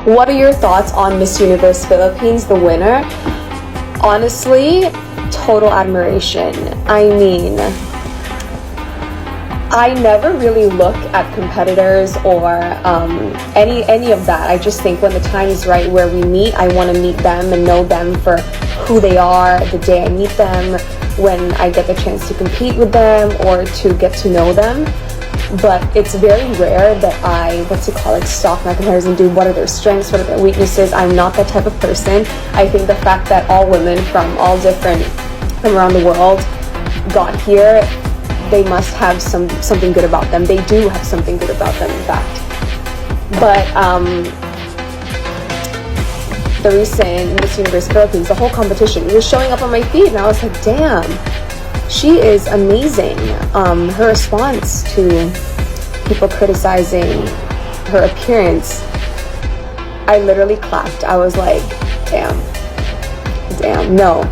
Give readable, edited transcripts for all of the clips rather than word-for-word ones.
What are your thoughts on Miss Universe Philippines, the winner? Honestly, total admiration. I mean, I never really look at competitors or any of that. I just think when the time is right where we meet, I want to meet them and know them for who they are the day I meet them, when I get the chance to compete with them or to get to know them. But it's very rare that I, stalk my competitors and do what are their strengths, what are their weaknesses. I'm not that type of person. I think the fact that all women from around the world got here, they must have something good about them. They do have something good about them, in fact. But the recent Miss Universe Philippines, the whole competition, it was showing up on my feed, and I was like, damn, she is amazing. Her response to people criticizing her appearance, I literally clapped. I was like, damn, no.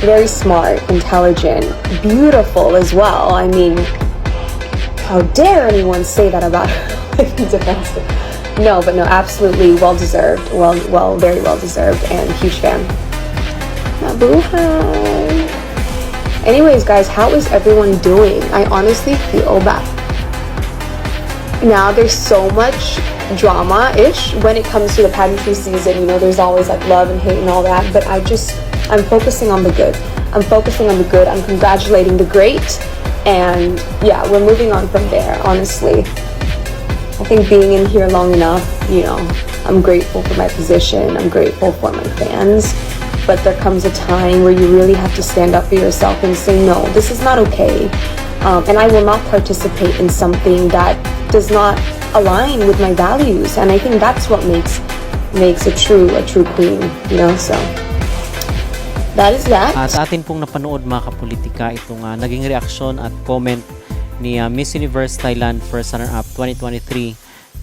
Very smart, intelligent, beautiful as well. I mean, how dare anyone say that about her? Defensive. No, absolutely well-deserved. Very well-deserved, and huge fan. Mabuhay! Anyways, guys, how is everyone doing? I honestly feel that now there's so much drama-ish when it comes to the pageantry season. You know, there's always like love and hate and all that, but I'm focusing on the good. I'm congratulating the great, and yeah, we're moving on from there, honestly. I think being in here long enough, you know, I'm grateful for my position, I'm grateful for my fans, but there comes a time where you really have to stand up for yourself and say, no, this is not okay, and I will not participate in something that does not align with my values, and I think that's what makes a true queen, you know, so that is that. Sa atin pong napanood mga kapolitika, itong naging reaksyon at comment ni Miss Universe Thailand First Runner-Up 2023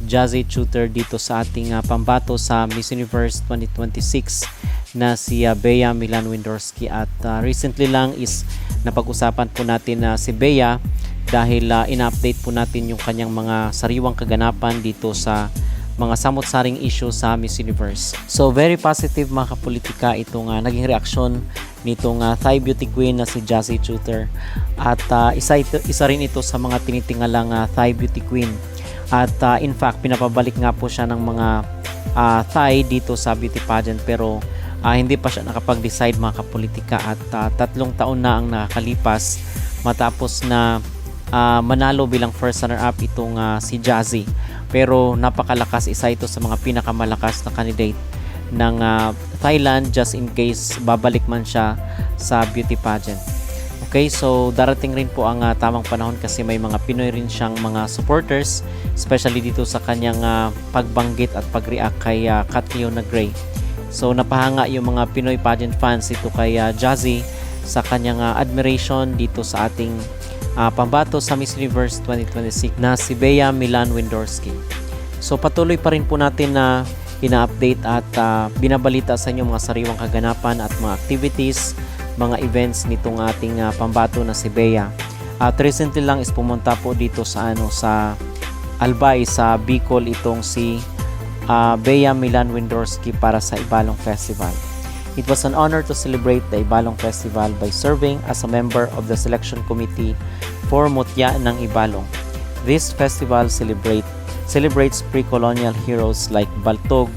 Jazzy Tutor dito sa ating pambato sa Miss Universe 2026 na si Bea Milan-Windorski. At recently lang is napag-usapan po natin na si Bea dahil ina-update po natin yung kanyang mga sariwang kaganapan dito sa mga samot-saring issue sa Miss Universe. So very positive mga kapolitika itong naging reaksyon nitong Thai beauty queen na si Jazzy Tutor. At isa rin ito sa mga tinitingalang Thai beauty queen. At in fact, pinapabalik nga po siya ng mga Thai dito sa beauty pageant, pero hindi pa siya nakapag-decide mga kapolitika. At 3 taon na ang nakakalipas matapos na manalo bilang first runner-up itong si Jazzy. Pero napakalakas, isa ito sa mga pinakamalakas na candidate ng Thailand just in case babalik man siya sa beauty pageant. Okay, so darating rin po ang tamang panahon kasi may mga Pinoy rin siyang mga supporters, especially dito sa kanyang pagbanggit at pag-react kay Catriona Gray. So napahanga yung mga Pinoy pageant fans ito kay Jazzy sa kanyang admiration dito sa ating pambato sa Miss Universe 2026 na si Bea Milan-Windorski. So patuloy pa rin po natin na ina-update at binabalita sa inyo mga sariwang kaganapan at mga activities, mga events nitong ating pambato na si Bea. At recently lang is pumunta po dito sa Albay sa Bicol itong si Bea Milan-Windorski para sa Ibalong Festival. It was an honor to celebrate the Ibalong Festival by serving as a member of the selection committee for Mutya ng Ibalong. This festival celebrates pre-colonial heroes like Baltog,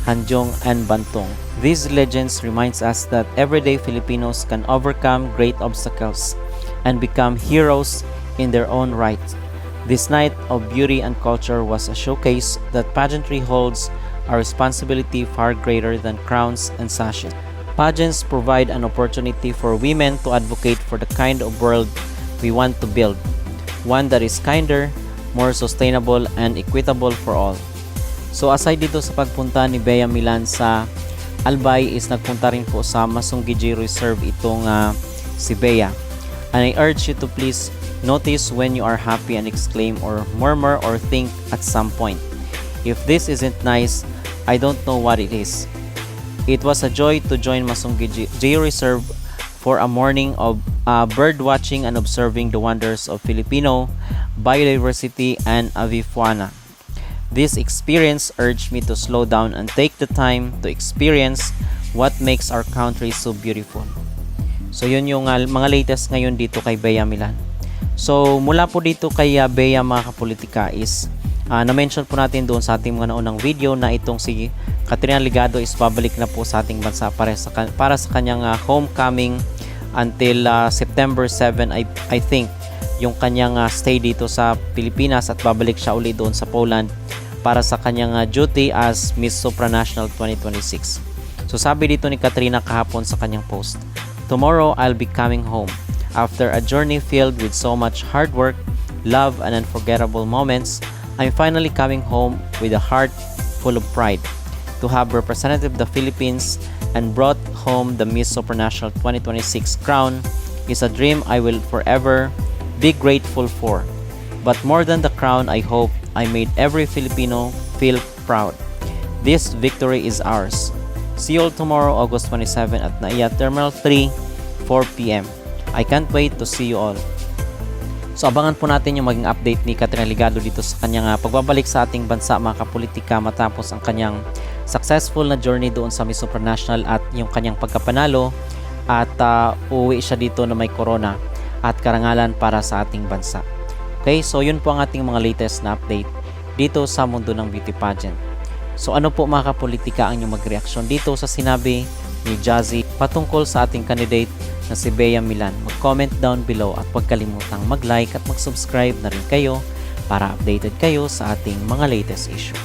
Hanjong, and Bantong. These legends reminds us that everyday Filipinos can overcome great obstacles and become heroes in their own right. This night of beauty and culture was a showcase that pageantry holds a responsibility far greater than crowns and sashes. Pageants provide an opportunity for women to advocate for the kind of world we want to build, one that is kinder, more sustainable, and equitable for all. So aside dito sa pagpunta ni Bea Milan sa Albay is nagpunta rin po sa Masungiji Reserve itong si Bea. And I urge you to please notice when you are happy and exclaim or murmur or think at some point. If this isn't nice, I don't know what it is. It was a joy to join Masungiji Reserve for a morning of bird watching and observing the wonders of Filipino biodiversity and avifauna. This experience urged me to slow down and take the time to experience what makes our country so beautiful. So yun yung mga latest ngayon dito kay Bea Milan. So mula po dito kay Bea mga kapolitika is na-mention po natin doon sa ating mga naunang video na itong si Katrina Ligado is babalik na po sa ating bansa para sa kanyang homecoming until September 7 I think yung kanyang stay dito sa Pilipinas at babalik siya uli doon sa Poland para sa kanyang duty as Miss Supranational 2026. So sabi dito ni Katrina kahapon sa kanyang post, "Tomorrow I'll be coming home. After a journey filled with so much hard work, love and unforgettable moments, I'm finally coming home with a heart full of pride. To have represented the Philippines and brought home the Miss Supranational 2026 crown is a dream I will forever be grateful for. But more than the crown, I hope I made every Filipino feel proud. This victory is ours. See you all tomorrow, August 27 at NAIA Terminal 3, 4 p.m. I can't wait to see you all." So abangan po natin yung maging update ni Katrina Ligado dito sa kanyang pagbabalik sa ating bansa mga kapolitika matapos ang kanyang successful na journey doon sa Miss Supranational at yung kanyang pagkapanalo at uuwi siya dito na may corona at karangalan para sa ating bansa. Okay, so yun po ang ating mga latest na update dito sa mundo ng beauty pageant. So ano po mga kapolitika ang inyong magreaksyon dito sa sinabi ni Jazzy patungkol sa ating candidate na si Bea Milan? Mag-comment down below at huwag kalimutang mag-like at mag-subscribe na rin kayo para updated kayo sa ating mga latest issue.